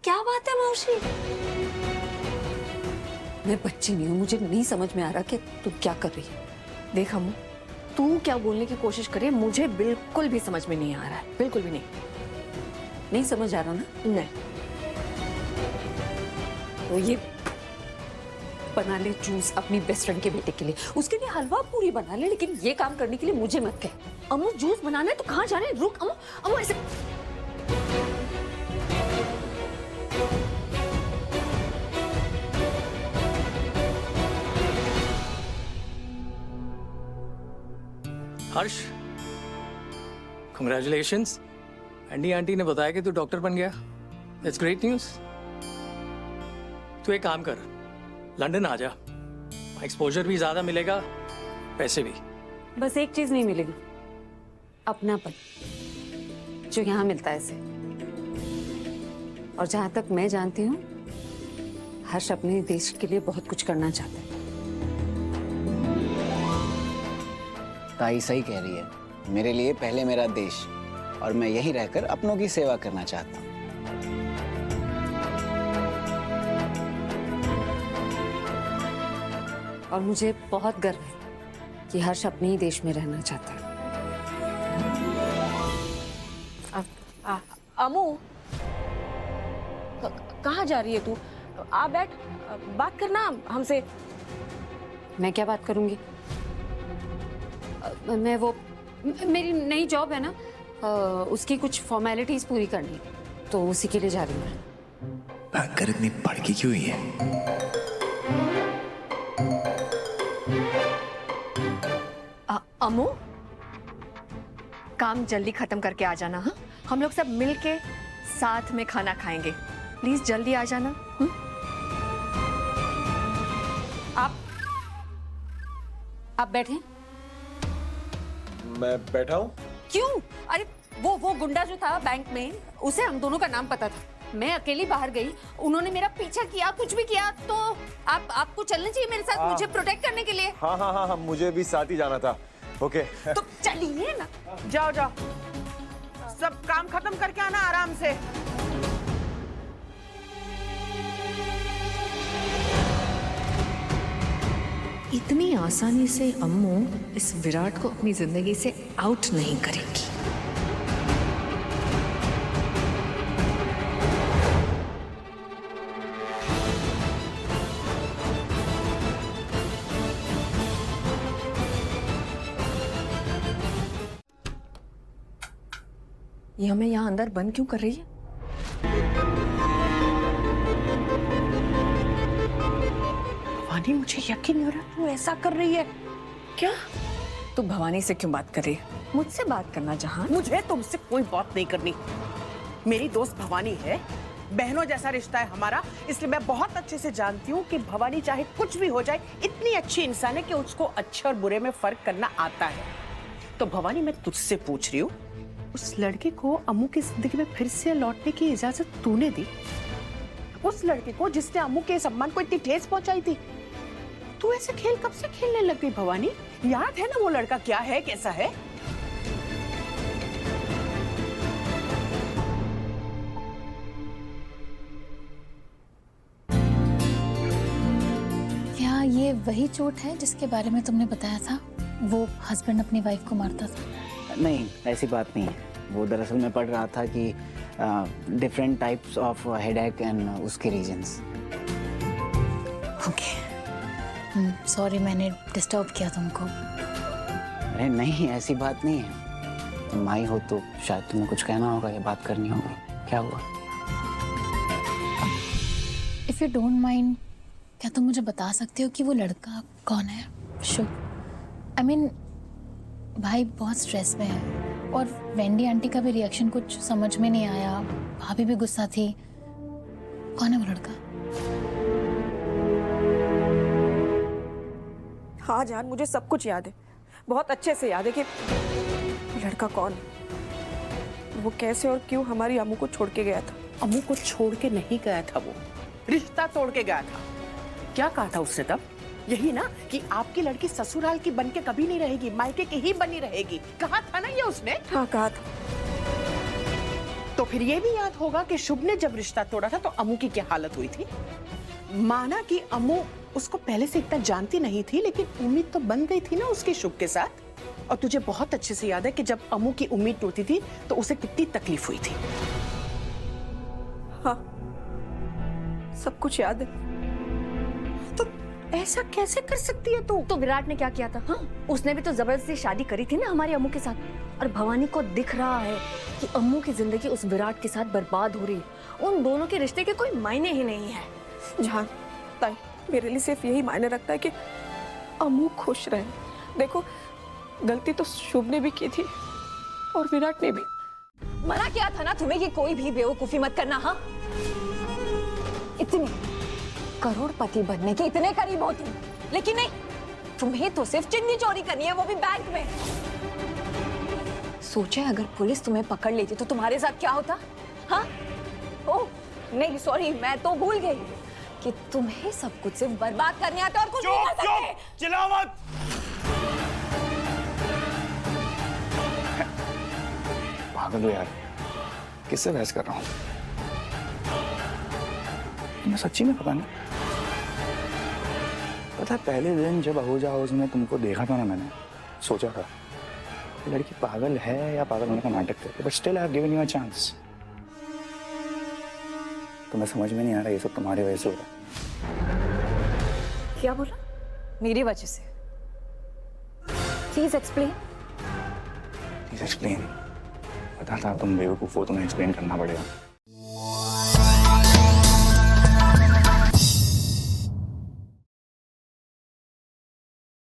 क्या बात है मौसी? मैं बच्ची नहीं हूँ, मुझे नहीं समझ में आ रहा कि तू क्या कर रही है। देख अम्मू, तू क्या बोलने की कोशिश करे मुझे बिल्कुल भी समझ में नहीं आ रहा है, बिल्कुल भी नहीं। नहीं समझ आ रहा ना? नहीं। तो ये बना ले जूस अपनी बेस्ट फ्रेंड के बेटे के लिए, उसके लिए हलवा पूरी बना ले, लेकिन ये काम करने के लिए मुझे मत कह। अम्मू जूस बनाना है तो कहाँ जाना है? रुक अम्मू, अम्मू ऐसे। हर्ष, कंग्रेचुलेशंस। एंडी आंटी ने बताया कि तू डॉक्टर बन गया। That's great news. तू एक काम कर, लंदन आ जा, एक्सपोजर भी ज्यादा मिलेगा, पैसे भी। बस एक चीज नहीं मिलेगी, अपनापन, जो यहाँ मिलता है इसे। और जहां तक मैं जानती हूँ, हर्ष अपने देश के लिए बहुत कुछ करना चाहता है। ताई सही कह रही है, मेरे लिए पहले मेरा देश, और मैं यहीं रहकर अपनों की सेवा करना चाहता हूँ। और मुझे बहुत गर्व है कि हर्ष अपने ही देश में रहना चाहता है। अम्मू, कहाँ जा रही है तू? आ बैठ, बात करना हमसे। मैं क्या बात करूंगी? मैं वो मेरी नई जॉब है ना, उसकी कुछ फॉर्मेलिटीज पूरी करनी है, तो उसी के लिए जा रही हूँ। बैंकर इतनी भड़की क्यों हुई है? अम्मू, काम जल्दी खत्म करके आ जाना। हाँ, हम लोग सब मिलके साथ में खाना खाएंगे। प्लीज जल्दी आ जाना। आप बैठे। मैं बैठा हूँ। क्यों? अरे वो गुंडा जो था बैंक में, उसे हम दोनों का नाम पता था। मैं अकेली बाहर गई, उन्होंने मेरा पीछा किया, कुछ भी किया, तो आपको चलना चाहिए मेरे साथ, मुझे प्रोटेक्ट करने के लिए। हाँ हाँ हाँ हाँ, मुझे भी साथ ही जाना था। ओके। तो चलिए ना। जाओ जाओ, सब काम खत्म करके आना आराम से। इतनी आसानी से अम्मू इस विराट को अपनी जिंदगी से आउट नहीं करेगी। ये हमें यहाँ अंदर बंद क्यों कर रही है? भवानी, मुझे यकीन नहीं हो रहा तू ऐसा कर रही है। क्या? तू भवानी से क्यों बात कर रही है? मुझसे बात करना जहां। मुझे तुमसे कोई बात नहीं करनी। मेरी दोस्त भवानी है, बहनों जैसा रिश्ता है हमारा, इसलिए मैं बहुत अच्छे से जानती हूँ कि भवानी चाहे कुछ भी हो जाए, इतनी अच्छी इंसान है कि उसको अच्छे और बुरे में फर्क करना आता है। तो भवानी, मैं तुझसे पूछ रही हूँ, उस लड़के को अम्मू की जिंदगी में फिर से लौटने की इजाजत तूने दी? उस लड़के को जिसने अम्मू के सम्मान को इतनी ठेस पहुंचाई थी, तू ऐसे खेल कब से खेलने लग गई भवानी? याद है ना वो लड़का क्या है, कैसा है? क्या ये वही चोट है जिसके बारे में तुमने बताया था? वो हस्बैंड अपनी वाइफ को मारता था? नहीं, ऐसी बात नहीं है। वो दरअसल मैं पढ़ रहा था कि different types of headache and उसके रीजंस। ओके, सॉरी मैंने डिस्टर्ब किया तुमको। अरे नहीं, ऐसी बात नहीं है। तुम आई हो तो शायद तुम्हें कुछ कहना होगा या बात करनी होगी। क्या हुआ? इफ यू डोंट माइंड, क्या तुम मुझे बता सकते हो कि वो लड़का कौन है? शुभ, आई मीन भाई बहुत स्ट्रेस में है, और वेंडी आंटी का भी रिएक्शन कुछ समझ में नहीं आया, भाभी भी गुस्सा थी। कौन है वो लड़का? हाँ जान, मुझे सब कुछ याद है, बहुत अच्छे से याद है कि लड़का कौन है, वो कैसे और क्यों हमारी अम्मू को छोड़ के गया था। अम्मू को छोड़ के नहीं गया था, वो रिश्ता तोड़ के गया था। क्या कहा था उससे तब? यही ना कि आपकी लड़की ससुराल की बनके कभी नहीं रहेगी, मायके की ही बनी रहेगी। कहा था ना ये उसने? हाँ कहा था। तो तो फिर ये भी याद होगा कि शुभ ने जब रिश्ता तोड़ा था तो अम्मू की क्या हालत हुई थी। माना कि अम्मू उसको पहले से इतना जानती नहीं थी, लेकिन उम्मीद तो बन गई थी ना उसके शुभ के साथ। और तुझे बहुत अच्छे से याद है कि जब अम्मू की उम्मीद टूटी थी तो उसे कितनी तकलीफ हुई थी। हाँ, सब कुछ याद है। तो ऐसा कैसे कर सकती है तू? तो विराट ने क्या किया था? हाँ, उसने भी तो जबरदस्ती शादी करी थी ना हमारी अम्मू के साथ। और भवानी को दिख रहा है कि अम्मू की जिंदगी उस विराट के साथ बर्बाद हो रही है। उन दोनों के रिश्ते के कोई मायने ही नहीं है। जहां ताई, मेरे लिए सिर्फ यही मायने रखता है कि अम्मू खुश रहे। देखो, गलती तो शुभ ने भी की थी और विराट ने भी। मना किया था ना तुम्हें कि कोई भी बेवकूफी मत करना। हाँ, इतनी करोड़पति बनने के इतने करीब हो तुम, लेकिन नहीं, तुम्हें तो सिर्फ चिन्नी चोरी करनी है, वो भी बैंक में। सोचे अगर पुलिस तुम्हें पकड़ लेती तो तुम्हारे साथ क्या होता? हाँ? ओह नहीं, सॉरी, मैं तो भूल गई कि तुम्हें सब कुछ सिर्फ बर्बाद करने आता और कुछ नहीं कर सकते। चिल्लाओ मत। पागल हो यार, किससे बहस कर रहा हूँ? मैं सच्ची में पता नहीं। पता है, पहले दिन जब आहूजा हाउस में तुमको देखा था ना, मैंने सोचा था ये लड़की पागल है या पागल होने का नाटक करती है, but still I have given you a chance. तुम्हें समझ में नहीं आ रहा ये सब तुम्हारी वजह से हो रहा है। क्या बोला? मेरी वजह से? Please explain. Please explain. पता था तुम बेवकूफ हो, तुम्हें एक्सप्लेन करना पड़ेगा।